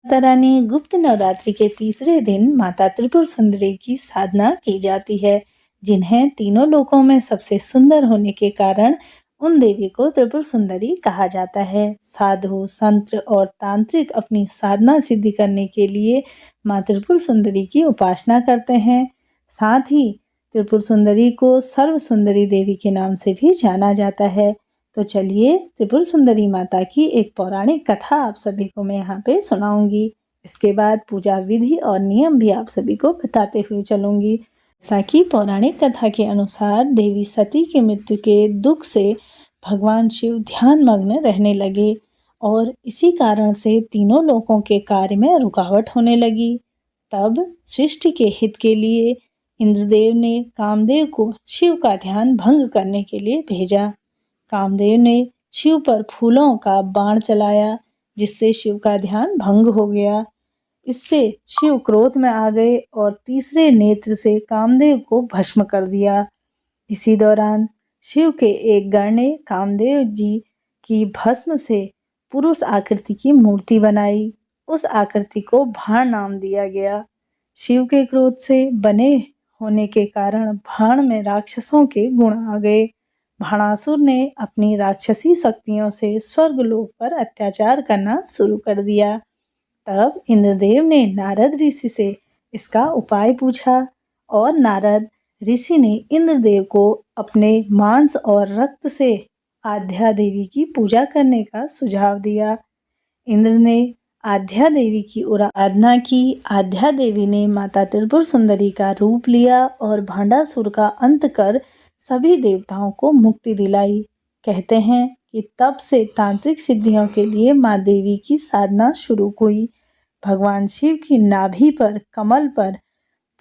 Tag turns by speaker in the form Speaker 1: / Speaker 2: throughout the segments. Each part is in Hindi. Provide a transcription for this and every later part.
Speaker 1: माता रानी गुप्त नवरात्रि के तीसरे दिन माता त्रिपुर सुंदरी की साधना की जाती है, जिन्हें तीनों लोकों में सबसे सुंदर होने के कारण उन देवी को त्रिपुर सुंदरी कहा जाता है। साधु, संत और तांत्रिक अपनी साधना सिद्धि करने के लिए माँ त्रिपुर सुंदरी की उपासना करते हैं। साथ ही त्रिपुर सुंदरी को सर्व सुंदरी देवी के नाम से भी जाना जाता है। तो चलिए त्रिपुर सुंदरी माता की एक पौराणिक कथा आप सभी को मैं यहाँ पे सुनाऊंगी। इसके बाद पूजा विधि और नियम भी आप सभी को बताते हुए चलूंगी। जैसा कि पौराणिक कथा के अनुसार देवी सती की मृत्यु के दुख से भगवान शिव ध्यान मग्न रहने लगे और इसी कारण से तीनों लोकों के कार्य में रुकावट होने लगी। तब सृष्टि के हित के लिए इंद्रदेव ने कामदेव को शिव का ध्यान भंग करने के लिए भेजा। कामदेव ने शिव पर फूलों का बाण चलाया, जिससे शिव का ध्यान भंग हो गया। इससे शिव क्रोध में आ गए और तीसरे नेत्र से कामदेव को भस्म कर दिया। इसी दौरान शिव के एक गण ने कामदेव जी की भस्म से पुरुष आकृति की मूर्ति बनाई। उस आकृति को भाण नाम दिया गया। शिव के क्रोध से बने होने के कारण भाण में राक्षसों के गुण आ गए। भाणासुर ने अपनी राक्षसी शक्तियों से स्वर्गलोक पर अत्याचार करना शुरू कर दिया। तब इंद्रदेव ने नारद ऋषि से इसका उपाय पूछा और नारद ऋषि ने इंद्रदेव को अपने मांस और रक्त से आद्या देवी की पूजा करने का सुझाव दिया। इंद्र ने आद्या देवी की आराधना की। आद्या देवी ने माता त्रिपुर सुंदरी का रूप लिया और भांडासुर का अंत कर सभी देवताओं को मुक्ति दिलाई। कहते हैं कि तब से तांत्रिक सिद्धियों के लिए माँ देवी की साधना शुरू हुई। भगवान शिव की नाभि पर कमल पर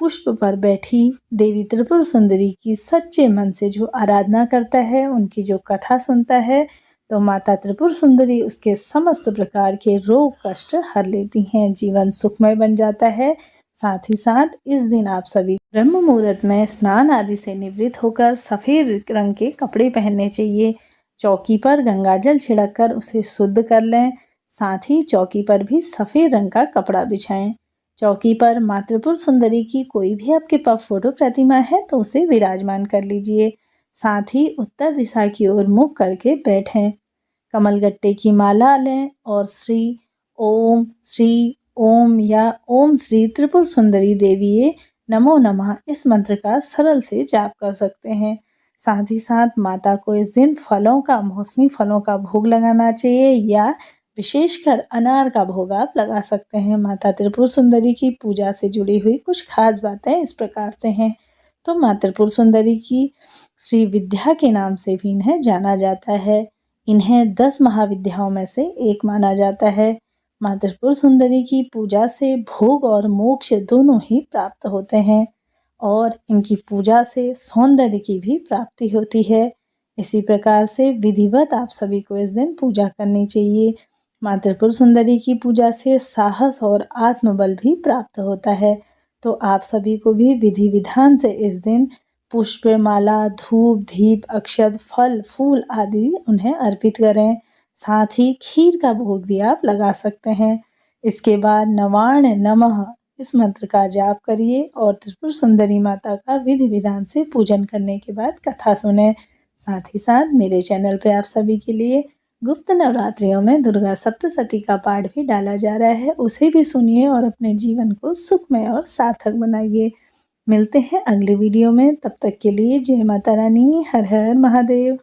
Speaker 1: पुष्प पर बैठी देवी त्रिपुर सुंदरी की सच्चे मन से जो आराधना करता है, उनकी जो कथा सुनता है, तो माता त्रिपुर सुंदरी उसके समस्त प्रकार के रोग कष्ट हर लेती हैं। जीवन सुखमय बन जाता है। साथ ही साथ इस दिन आप सभी ब्रह्म मुहूर्त में स्नान आदि से निवृत्त होकर सफ़ेद रंग के कपड़े पहनने चाहिए। चौकी पर गंगाजल छिड़क कर उसे शुद्ध कर लें। साथ ही चौकी पर भी सफ़ेद रंग का कपड़ा बिछाएं। चौकी पर माँ त्रिपुर सुंदरी की कोई भी आपके पास फोटो प्रतिमा है तो उसे विराजमान कर लीजिए। साथ ही उत्तर दिशा की ओर मुख करके बैठें। कमलगट्टे की माला लें और श्री ओम या ओम श्री त्रिपुर सुंदरी देवीये नमो नमः इस मंत्र का सरल से जाप कर सकते हैं। साथ ही साथ माता को इस दिन मौसमी फलों का भोग लगाना चाहिए या विशेषकर अनार का भोग आप लगा सकते हैं। माता त्रिपुर सुंदरी की पूजा से जुड़ी हुई कुछ खास बातें इस प्रकार से हैं। तो माँ त्रिपुर सुंदरी की श्री विद्या के नाम से भी इन्हें जाना जाता है। इन्हें 10 महाविद्याओं में से एक माना जाता है। माँ त्रिपुर सुंदरी की पूजा से भोग और मोक्ष दोनों ही प्राप्त होते हैं और इनकी पूजा से सौंदर्य की भी प्राप्ति होती है। इसी प्रकार से विधिवत आप सभी को इस दिन पूजा करनी चाहिए। माँ त्रिपुर सुंदरी की पूजा से साहस और आत्मबल भी प्राप्त होता है। तो आप सभी को भी विधि विधान से इस दिन पुष्प माला, धूप, दीप, अक्षत, फल, फूल आदि उन्हें अर्पित करें। साथ ही खीर का भोग भी आप लगा सकते हैं। इसके बाद नवाण नमः इस मंत्र का जाप करिए और त्रिपुर सुंदरी माता का विधि विधान से पूजन करने के बाद कथा सुने। साथ ही साथ मेरे चैनल पे आप सभी के लिए गुप्त नवरात्रियों में दुर्गा सप्तशती का पाठ भी डाला जा रहा है, उसे भी सुनिए और अपने जीवन को सुखमय और सार्थक बनाइए। मिलते हैं अगले वीडियो में, तब तक के लिए जय माता रानी, हर हर महादेव।